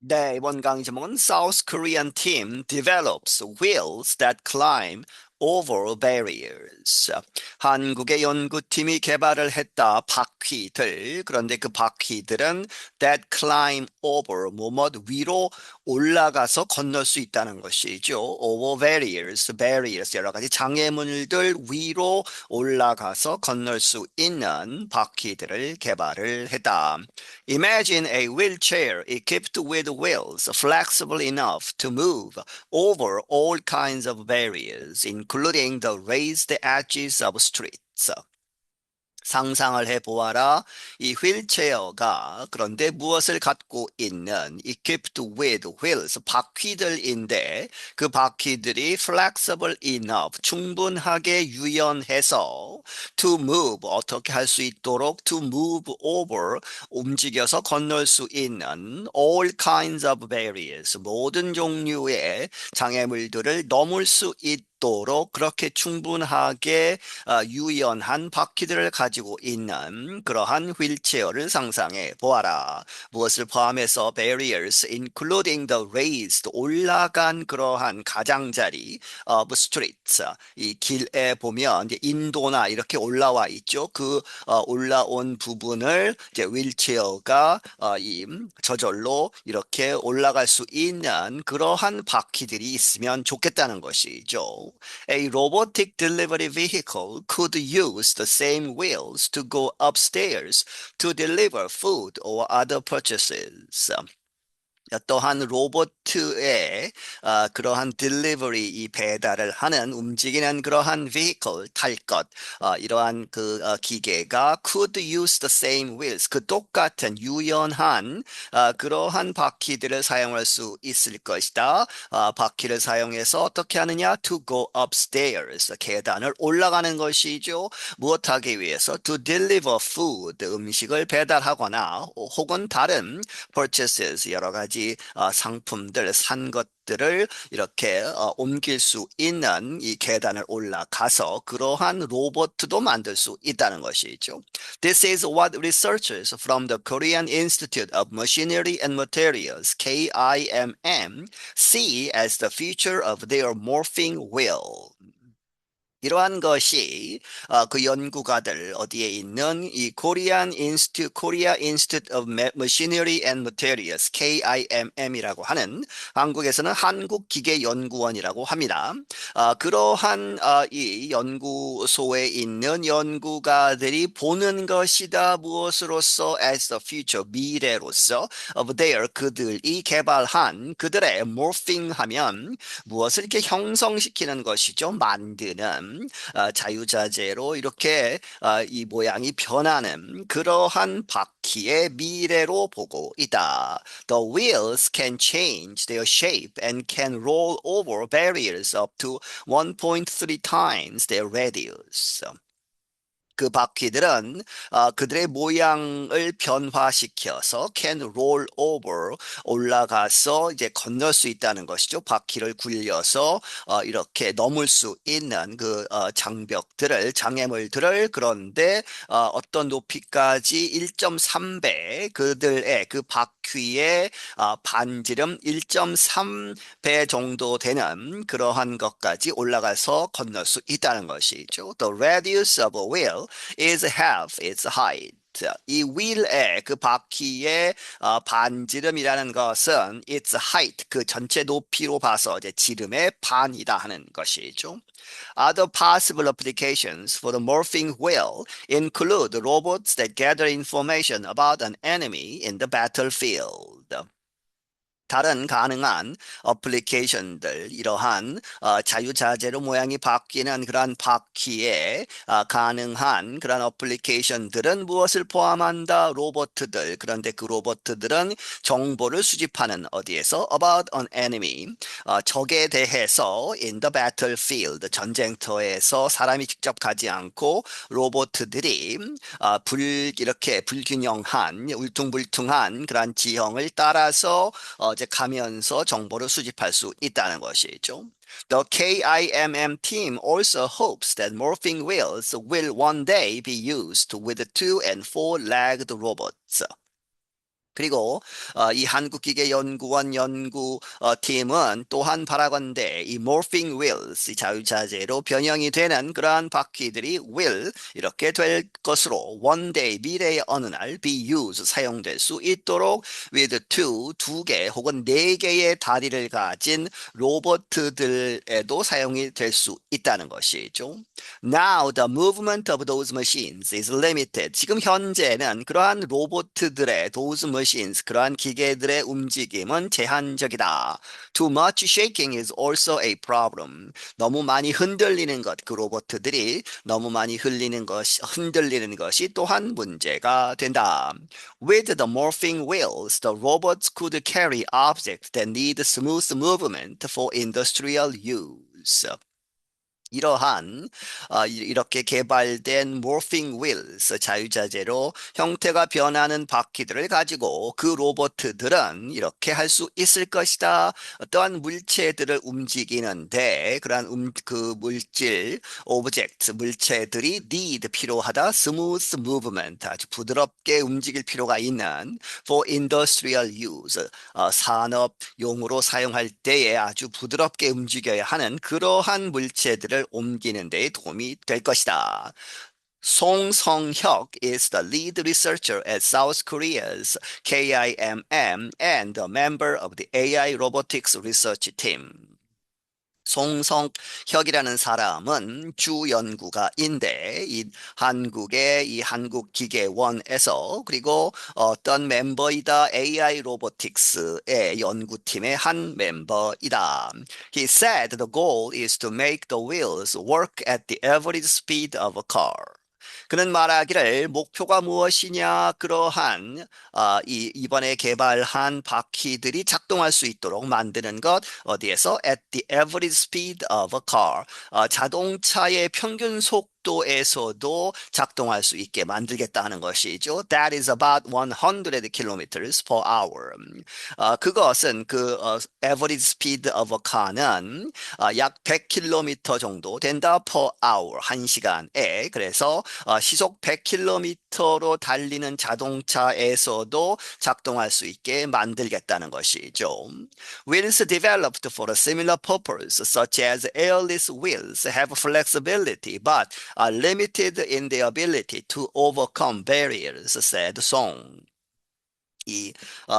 네, 이번 강의 제목은 South Korean team develops wheels that climb over barriers. 한국의 연구팀이 개발을 했다. 바퀴들. 그런데 그 바퀴들은 that climb over, 뭐뭐 위로 올라가서 건널 수 있다는 것이죠. over barriers, 여러 가지 장애물들 위로 올라가서 건널 수 있는 바퀴들을 개발을 했다. Imagine a wheelchair equipped with wheels flexible enough to move over all kinds of barriers, including the raised edges of streets. 상상을 해보아라. 이 휠체어가 그런데 무엇을 갖고 있는 equipped with wheels, 바퀴들인데 그 바퀴들이 flexible enough, 충분하게 유연해서 to move, 어떻게 할 수 있도록 to move over, 움직여서 건널 수 있는 all kinds of barriers, 모든 종류의 장애물들을 넘을 수 있도록 그렇게 충분하게 유연한 바퀴들을 가지고 있는 그러한 휠체어를 상상해 보아라. 무엇을 포함해서 barriers, including the raised, 올라간 그러한 가장자리 of streets. 이 길에 보면 이제 인도나 이렇게 올라와 있죠. 그 올라온 부분을 이제 휠체어가 저절로 이렇게 올라갈 수 있는 그러한 바퀴들이 있으면 좋겠다는 것이죠. A robotic delivery vehicle could use the same wheels to go upstairs to deliver food or other purchases. 또한 로봇의 그러한 딜리버리 이 배달을 하는 움직이는 그러한 vehicle 탈 것, 이러한 기계가 could use the same wheels 그 똑같은 유연한 그러한 바퀴들을 사용할 수 있을 것이다. 바퀴를 사용해서 어떻게 하느냐? To go upstairs 계단을 올라가는 것이죠. 무엇하기 위해서? To deliver food 음식을 배달하거나 혹은 다른 purchases 여러 가지 상품들 산 것들을 이렇게 옮길 수 있는 이 계단을 올라가서 그러한 로봇도 만들 수 있다는 것이죠. This is what researchers from the Korean Institute of Machinery and Materials (KIMM) see as the future of their morphing wheel. 이러한 것이 그 연구가들 어디에 있는 이 Korea Institute of Machinery and Materials (KIMM이라고 하는 한국에서는 한국기계연구원이라고 합니다. 그러한 이 연구소에 있는 연구가들이 보는 것이다. 무엇으로서 as the future 미래로서 of their 그들이 개발한 그들의 morphing 하면 무엇을 이렇게 형성시키는 것이죠. 만드는 자유자재로 이렇게 이 모양이 변하는 그러한 바퀴의 미래로 보고 있다. The wheels can change their shape and can roll over barriers up to 1.3 times their radius. 그 바퀴들은 그들의 모양을 변화시켜서 can roll over 올라가서 이제 건널 수 있다는 것이죠. 바퀴를 굴려서 이렇게 넘을 수 있는 그 장벽들을 장애물들을 그런데 어떤 높이까지 1.3배 그들의 그 바퀴의 반지름 1.3배 정도 되는 그러한 것까지 올라가서 건널 수 있다는 것이죠. The radius of a wheel is half its height. 이 wheel의 그 바퀴의 반지름이라는 것은 its height 그 전체 높이로 봐서 이제 지름의 반이다 하는 것이죠. Other possible applications for the morphing wheel include robots that gather information about an enemy in the battlefield. 다른 가능한 어플리케이션들, 이러한 자유자재로 모양이 바뀌는 그러한 바퀴에 가능한 그런 어플리케이션들은 무엇을 포함한다? 로봇들. 그런데 그 로봇들은 정보를 수집하는 어디에서? About an enemy. 적에 대해서 in the battlefield. 전쟁터에서 사람이 직접 가지 않고 로봇들이 이렇게 불균형한, 울퉁불퉁한 그런 지형을 따라서 이제 가면서 정보를 수집할 수 있다는 것이죠. The KIMM team also hopes that morphing wheels will one day be used with two and four-legged robots. 그리고 이 한국기계연구원 연구팀은 또한 바라건대 이 morphing wheels, 이 자유자재로 변형이 되는 그러한 바퀴들이 will 이렇게 될 것으로 one day 미래의 어느 날 be used 사용될 수 있도록 with 두 개 혹은 네 개의 다리를 가진 로봇들에도 사용이 될 수 있다는 것이죠. Now the movement of those machines is limited. 지금 현재는 그러한 로봇들의 those machines, 그러한 기계들의 움직임은 제한적이다. Too much shaking is also a problem. 너무 많이 흔들리는 것, 그 로봇들이 너무 많이 흔들리는 것이 또한 문제가 된다. With the morphing wheels, the robots could carry objects that need smooth movement for industrial use. 이러한 이렇게 개발된 morphing wheels 자유자재로 형태가 변하는 바퀴들을 가지고 그 로봇들은 이렇게 할 수 있을 것이다. 어떠한 물체들을 움직이는데 그러한 그 오브젝트 물체들이 need 필요하다. smooth movement 아주 부드럽게 움직일 필요가 있는 for industrial use 산업용으로 사용할 때에 아주 부드럽게 움직여야 하는 그러한 물체들을 옮기는 데 도움이 될 것이다. 송성혁 is the lead researcher at South Korea's KIMM and a member of the AI robotics research team. 송성혁이라는 사람은 주 연구가인데 이 한국의 이 한국기계원에서 그리고 어떤 멤버이다 AI 로보틱스의 연구팀의 한 멤버이다. He said the goal is to make the wheels work at the average speed of a car. 그는 말하기를 목표가 무엇이냐 그러한 이번에 개발한 바퀴들이 작동할 수 있도록 만드는 것 어디에서 at the average speed of a car 자동차의 평균 속도에서도 작동할 수 있게 만들겠다는 것이죠. That is about 100 kilometers per hour. 그것은 average speed of a car는 약 100km 정도 된다 per hour 한 시간에. 그래서 시속 100km로 달리는 자동차에서도 작동할 수 있게 만들겠다는 것이죠. Wheels developed for a similar purpose, such as airless wheels, have flexibility but are limited in their ability to overcome barriers, said Song.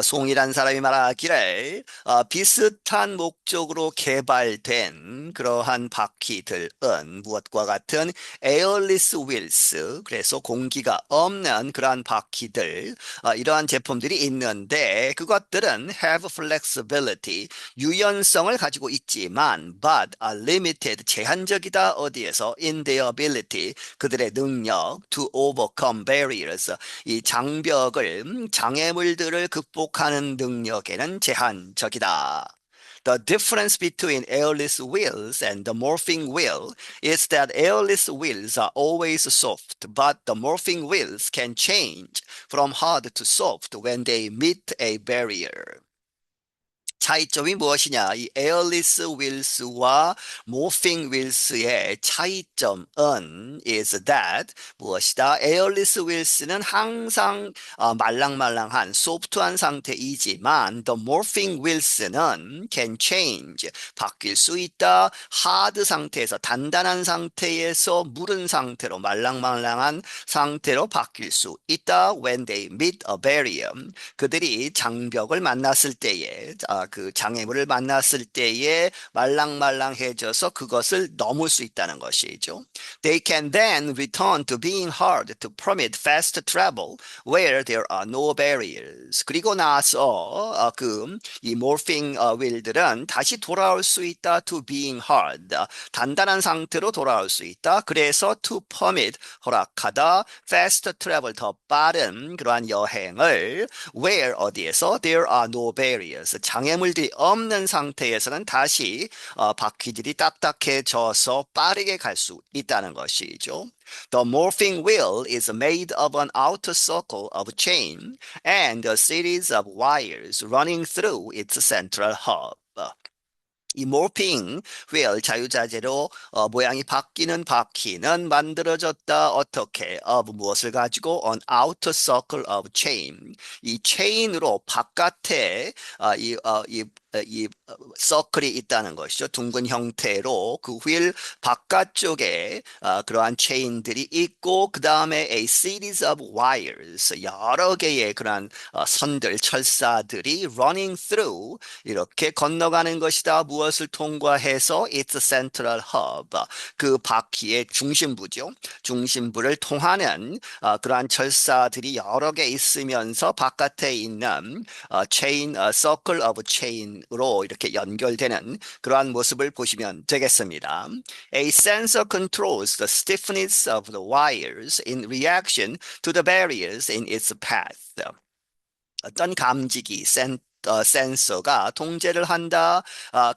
송이란 사람이 말하기를 비슷한 목적으로 개발된 그러한 바퀴들은 무엇과 같은 에어리스 휠스 그래서 공기가 없는 그러한 바퀴들 이러한 제품들이 있는데 그것들은 have flexibility 유연성을 가지고 있지만 but are limited 제한적이다 어디에서 in their ability 그들의 능력 to overcome barriers 이 장애물들을 극복하는 능력에는 제한적이다. The difference between airless wheels and the morphing wheel is that airless wheels are always soft, but the morphing wheels can change from hard to soft when they meet a barrier. 차이점이 무엇이냐? 이 에어리스 윌스와 모핑 윌스의 차이점은 is that 무엇이다? 에어리스 윌스는 항상 말랑말랑한 소프트한 상태이지만 the morphing wheels는 can change 바뀔 수 있다. 하드 상태에서 단단한 상태에서 무른 상태로 말랑말랑한 상태로 바뀔 수 있다. When they meet a barrier 그들이 장벽을 만났을 때에 그 장애물을 만났을 때에 말랑말랑해져서 그것을 넘을 수 있다는 것이죠. They can then return to being hard to permit fast travel where there are no barriers. 그리고 나서 이 morphing wheel들은 다시 돌아올 수 있다. To being hard. 단단한 상태로 돌아올 수 있다. 그래서 to permit 허락하다. fast travel 더 빠른 그러한 여행을 where 어디에서 there are no barriers. 장애물들이 없는 상태에서는 다시 바퀴들이 딱딱해져서 빠르게 갈 수 있다는 것이죠. The morphing wheel is made of an outer circle of chain and a series of wires running through its central hub. 이 morphing wheel 자유자재로 모양이 바뀌는 바퀴는 만들어졌다. 어떻게? of 무엇을 가지고? on outer circle of chain. 이 체인으로 바깥에 이 서클이 있다는 것이죠. 둥근 형태로 그 휠 바깥쪽에 그러한 체인들이 있고 그 다음에 a series of wires 여러 개의 그러한 선들, 철사들이 running through 이렇게 건너가는 것이다. 무엇을 통과해서 its central hub 그 바퀴의 중심부죠. 중심부를 통하는 그러한 철사들이 여러 개 있으면서 바깥에 있는 체인, circle of chain으로 이렇게 연결되는 그러한 모습을 보시면 되겠습니다. A sensor controls the stiffness of the wires in reaction to the barriers in its path. 어떤 감지기, 센서가 통제를 한다.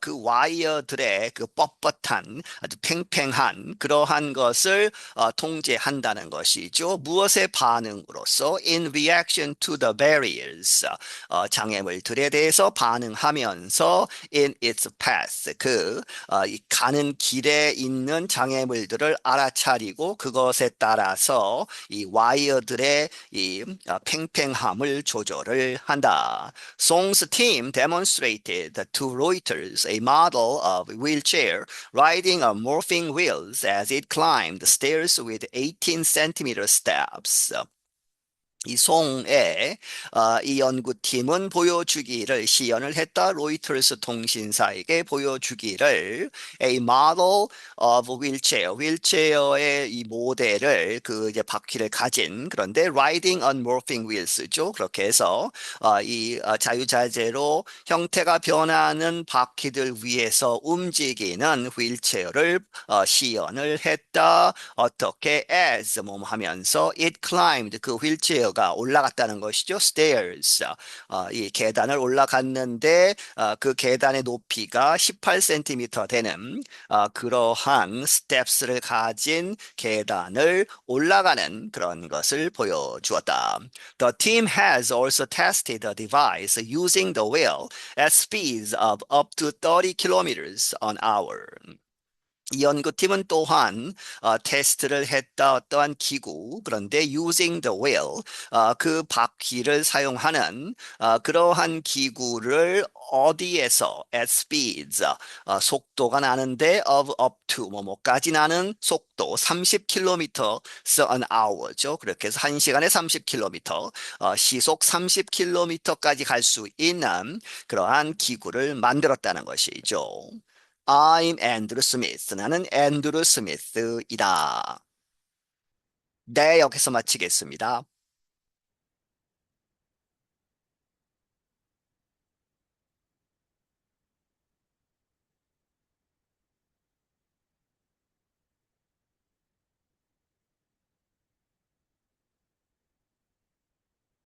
그 와이어들의 그 뻣뻣한 아주 팽팽한 그러한 것을 통제한다는 것이죠. 무엇의 반응으로서 in reaction to the barriers 장애물들에 대해서 반응하면서 in its path 이 가는 길에 있는 장애물들을 알아차리고 그것에 따라서 이 와이어들의 이 팽팽함을 조절을 한다. Song's team demonstrated to Reuters a model of wheelchair riding on morphing wheels as it climbed stairs with 18 centimeter steps. 이 송의 이 연구팀은 보여주기를 시연을 했다. 로이터스 통신사에게 보여주기를 a model of wheelchair, 휠체어의 이 모델을 그 이제 바퀴를 가진 그런데 riding on morphing wheels죠. 그렇게 해서 이 자유자재로 형태가 변하는 바퀴들 위에서 움직이는 휠체어를 시연을 했다. 어떻게 as 몸 하면서 it climbed 그 휠체어 가 올라갔다는 것이죠. stairs. 이 계단을 올라갔는데 그 계단의 높이가 18cm 되는 그러한 스텝스를 가진 계단을 올라가는 그런 것을 보여주었다. The team has also tested the device using the wheel at speeds of up to 30 kilometers an hour. 이 연구팀은 또한 테스트를 했다. 어떠한 기구 그런데 using the wheel 그 바퀴를 사용하는 그러한 기구를 어디에서 at speeds 속도가 나는데 of up to 뭐뭐까지 나는 속도 30km an hour죠. 그렇게 해서 1시간에 30km 시속 30km까지 갈 수 있는 그러한 기구를 만들었다는 것이죠. I'm Andrew Smith. 나는 앤드루 스미스이다. 네, 여기서 마치겠습니다.